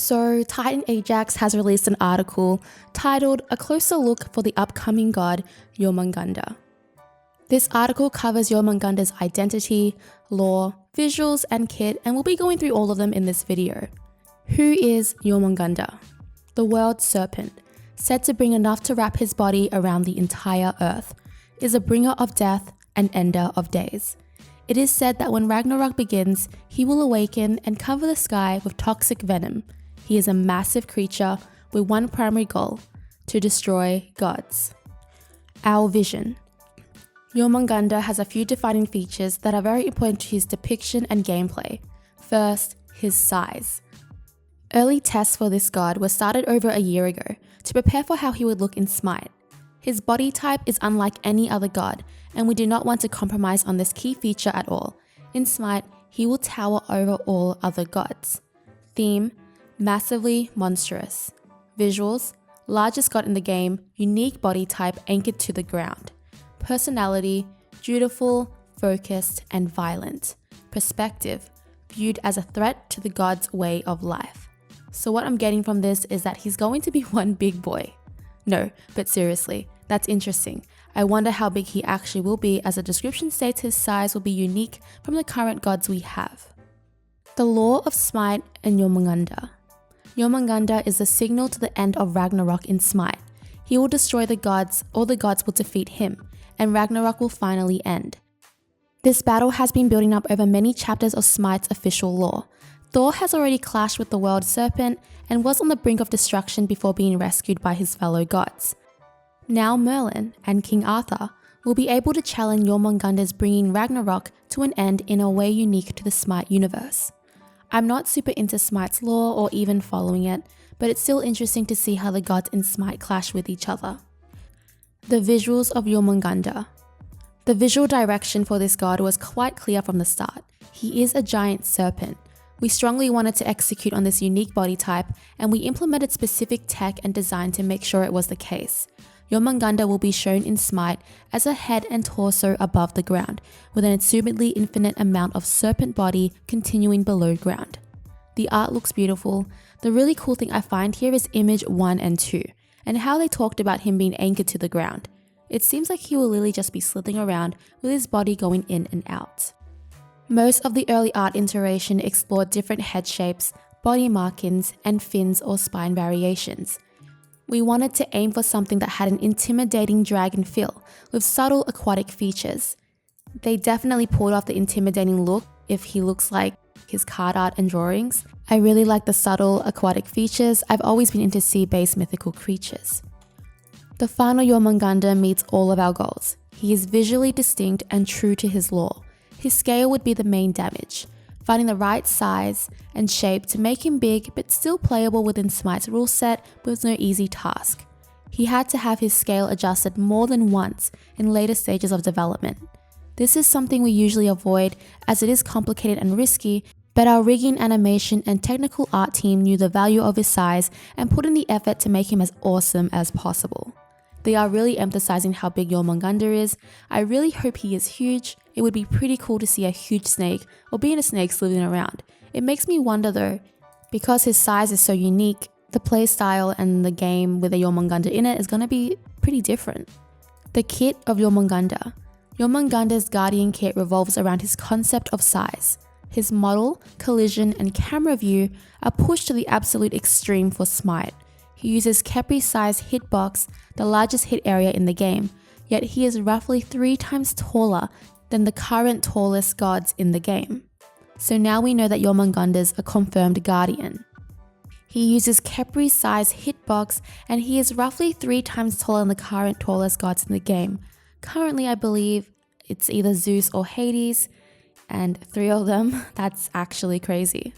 So, Titan Ajax has released an article titled A Closer Look for the Upcoming God Jormungandr. This article covers Jormungandr's identity, lore, visuals, and kit, and we'll be going through all of them in this video. Who is Jormungandr? The world serpent, said to bring enough to wrap his body around the entire earth, is a bringer of death and ender of days. It is said that when Ragnarok begins, he will awaken and cover the sky with toxic venom. He is a massive creature with one primary goal: to destroy gods. Our vision. Jormungandr has a few defining features that are very important to his depiction and gameplay. First, his size. Early tests for this god were started over a year ago to prepare for how he would look in SMITE. His body type is unlike any other god, and we do not want to compromise on this key feature at all. In SMITE, he will tower over all other gods. Theme: massively monstrous. Visuals: largest god in the game, unique body type anchored to the ground. Personality: dutiful, focused, and violent. Perspective: viewed as a threat to the god's way of life. So what I'm getting from this is that he's going to be one big boy. No, but seriously, that's interesting. I wonder how big he actually will be, as the description states his size will be unique from the current gods we have. The lore of SMITE and Jormungandr. Jormungandr is the signal to the end of Ragnarok in SMITE. He will destroy the gods, or the gods will defeat him, and Ragnarok will finally end. This battle has been building up over many chapters of SMITE's official lore. Thor has already clashed with the world serpent and was on the brink of destruction before being rescued by his fellow gods. Now Merlin and King Arthur will be able to challenge Jormungandr's bringing Ragnarok to an end in a way unique to the SMITE universe. I'm not super into SMITE's lore or even following it, but it's still interesting to see how the gods in SMITE clash with each other. The visuals of Jormungandr. The visual direction for this god was quite clear from the start. He is a giant serpent. We strongly wanted to execute on this unique body type, and we implemented specific tech and design to make sure it was the case. Jormungandr will be shown in SMITE as a head and torso above the ground, with an assumedly infinite amount of serpent body continuing below ground. The art looks beautiful. The really cool thing I find here is image 1 and 2, and how they talked about him being anchored to the ground. It seems like he will literally just be slithering around with his body going in and out. Most of the early art iteration explored different head shapes, body markings, and fins or spine variations. We wanted to aim for something that had an intimidating dragon feel, with subtle aquatic features. They definitely pulled off the intimidating look if he looks like his card art and drawings. I really like the subtle aquatic features. I've always been into sea-based mythical creatures. The final Jormungandr meets all of our goals. He is visually distinct and true to his lore. His scale would be the main damage, finding the right size and shape to make him big but still playable within SMITE's rule set was no easy task. He had to have his scale adjusted more than once in later stages of development. This is something we usually avoid as it is complicated and risky, but our rigging, animation, and technical art team knew the value of his size and put in the effort to make him as awesome as possible. They are really emphasizing how big Jormungandr is. I really hope he is huge. It would be pretty cool to see a huge snake or being a snake slithering around. It makes me wonder though, because his size is so unique, the playstyle and the game with a Jormungandr in it is going to be pretty different. The kit of Jormungandr. Jormungandr's Guardian kit revolves around his concept of size. His model, collision, and camera view are pushed to the absolute extreme for SMITE. He uses Khepri-sized hitbox, the largest hit area in the game, yet he is roughly 3 times taller than the current tallest gods in the game. So now we know that Jormungandr's a confirmed Guardian. He uses Khepri-sized hitbox, and he is roughly 3 times taller than the current tallest gods in the game. Currently, I believe it's either Zeus or Hades, and 3 of them. That's actually crazy.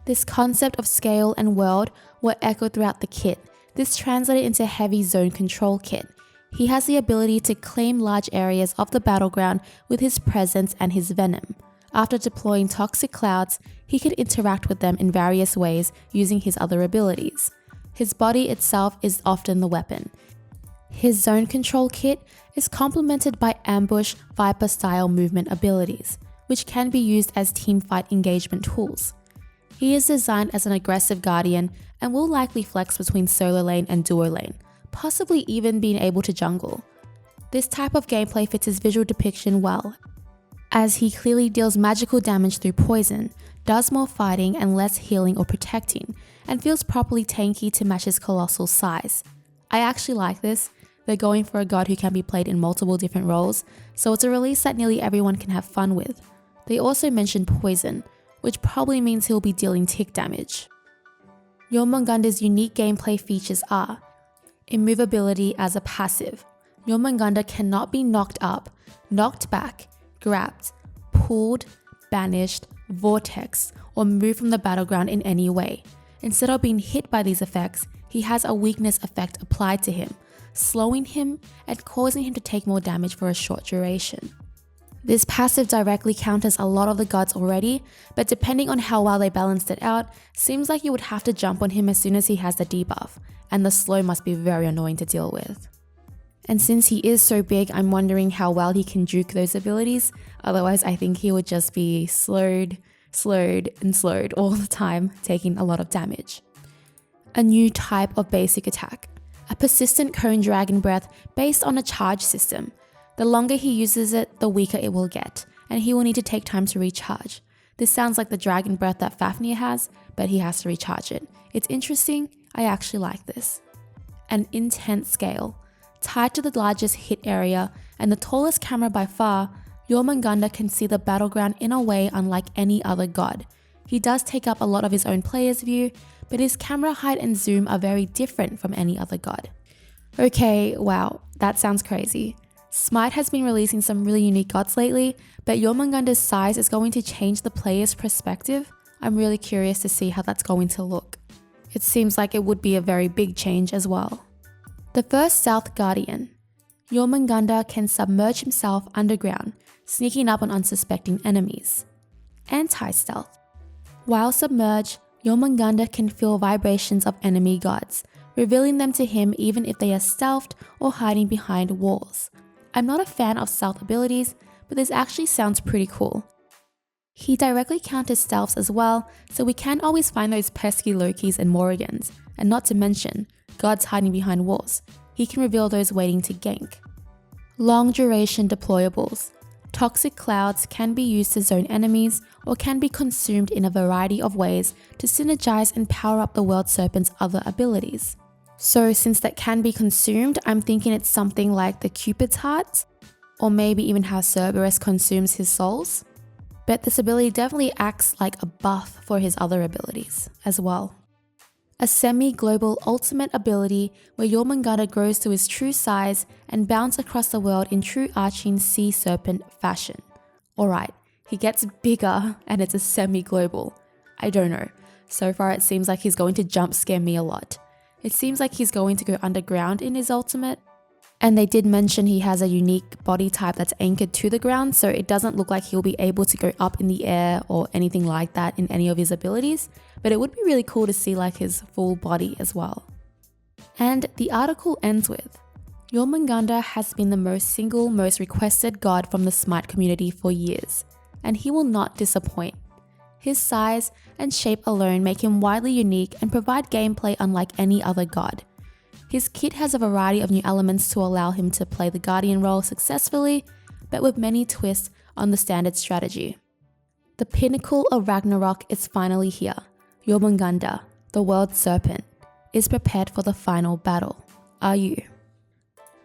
This concept of scale and world were echoed throughout the kit. This translated into heavy zone control kit. He has the ability to claim large areas of the battleground with his presence and his venom. After deploying toxic clouds, he can interact with them in various ways using his other abilities. His body itself is often the weapon. His zone control kit is complemented by ambush Viper-style movement abilities, which can be used as teamfight engagement tools. He is designed as an aggressive guardian and will likely flex between solo lane and duo lane, possibly even being able to jungle. This type of gameplay fits his visual depiction well, as he clearly deals magical damage through poison, does more fighting and less healing or protecting, and feels properly tanky to match his colossal size. I actually like this. They're going for a god who can be played in multiple different roles, so it's a release that nearly everyone can have fun with. They also mentioned poison, which probably means he'll be dealing tick damage. Jormungandr's unique gameplay features are immovability as a passive. Jormungandr cannot be knocked up, knocked back, grabbed, pulled, banished, vortexed, or moved from the battleground in any way. Instead of being hit by these effects, he has a weakness effect applied to him, slowing him and causing him to take more damage for a short duration. This passive directly counters a lot of the gods already, but depending on how well they balanced it out, seems like you would have to jump on him as soon as he has the debuff, and the slow must be very annoying to deal with. And since he is so big, I'm wondering how well he can juke those abilities, otherwise I think he would just be slowed all the time, taking a lot of damage. A new type of basic attack. A persistent cone dragon breath based on a charge system. The longer he uses it, the weaker it will get, and he will need to take time to recharge. This sounds like the dragon breath that Fafnir has, but he has to recharge it. It's interesting, I actually like this. An intense scale. Tied to the largest hit area and the tallest camera by far, Jormungandr can see the battleground in a way unlike any other god. He does take up a lot of his own player's view, but his camera height and zoom are very different from any other god. Okay, wow, that sounds crazy. SMITE has been releasing some really unique gods lately, but Jormungandr's size is going to change the player's perspective. I'm really curious to see how that's going to look. It seems like it would be a very big change as well. The first South Guardian. Jormungandr can submerge himself underground, sneaking up on unsuspecting enemies. Anti-stealth. While submerged, Jormungandr can feel vibrations of enemy gods, revealing them to him even if they are stealthed or hiding behind walls. I'm not a fan of stealth abilities, but this actually sounds pretty cool. He directly counters stealths as well, so we can always find those pesky Lokis and Morrigans, and not to mention, gods hiding behind walls. He can reveal those waiting to gank. Long duration deployables. Toxic clouds can be used to zone enemies or can be consumed in a variety of ways to synergize and power up the World Serpent's other abilities. So since that can be consumed, I'm thinking it's something like the Cupid's Heart, or maybe even how Cerberus consumes his souls. But this ability definitely acts like a buff for his other abilities as well. A semi-global ultimate ability where Jormungandr grows to his true size and bounds across the world in true arching sea serpent fashion. Alright, he gets bigger and it's a semi-global. I don't know. So far it seems like he's going to jump scare me a lot. It seems like he's going to go underground in his ultimate. And they did mention he has a unique body type that's anchored to the ground, so it doesn't look like he'll be able to go up in the air or anything like that in any of his abilities, but it would be really cool to see like his full body as well. And the article ends with, Jormungandr has been the most requested god from the SMITE community for years, and he will not disappoint. His size and shape alone make him widely unique and provide gameplay unlike any other god. His kit has a variety of new elements to allow him to play the Guardian role successfully, but with many twists on the standard strategy. The pinnacle of Ragnarok is finally here. Jormungandr, the World Serpent, is prepared for the final battle. Are you?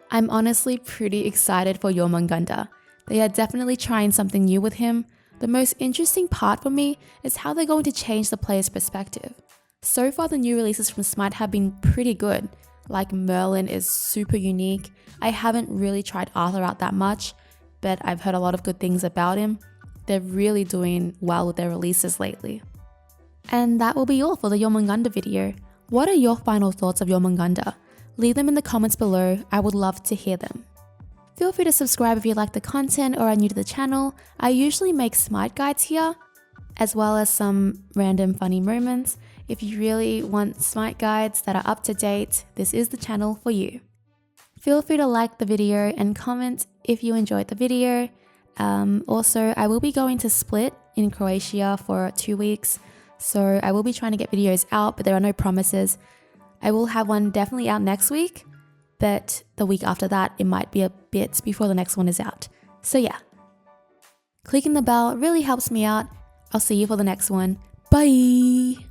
I'm honestly pretty excited for Jormungandr. They are definitely trying something new with him. The most interesting part for me is how they're going to change the player's perspective. So far the new releases from SMITE have been pretty good. Like Merlin is super unique. I haven't really tried Arthur out that much, but I've heard a lot of good things about him. They're really doing well with their releases lately. And that will be all for the Jormungandr video. What are your final thoughts of Jormungandr? Leave them in the comments below, I would love to hear them. Feel free to subscribe if you like the content or are new to the channel. I usually make SMITE guides here, as well as some random funny moments. If you really want SMITE guides that are up to date, this is the channel for you. Feel free to like the video and comment if you enjoyed the video. Also, I will be going to Split in Croatia for 2 weeks, So I will be trying to get videos out, but there are no promises. I will have one definitely out next week, but the week after that, it might be a bit before the next one is out. So yeah, clicking the bell really helps me out. I'll see you for the next one. Bye.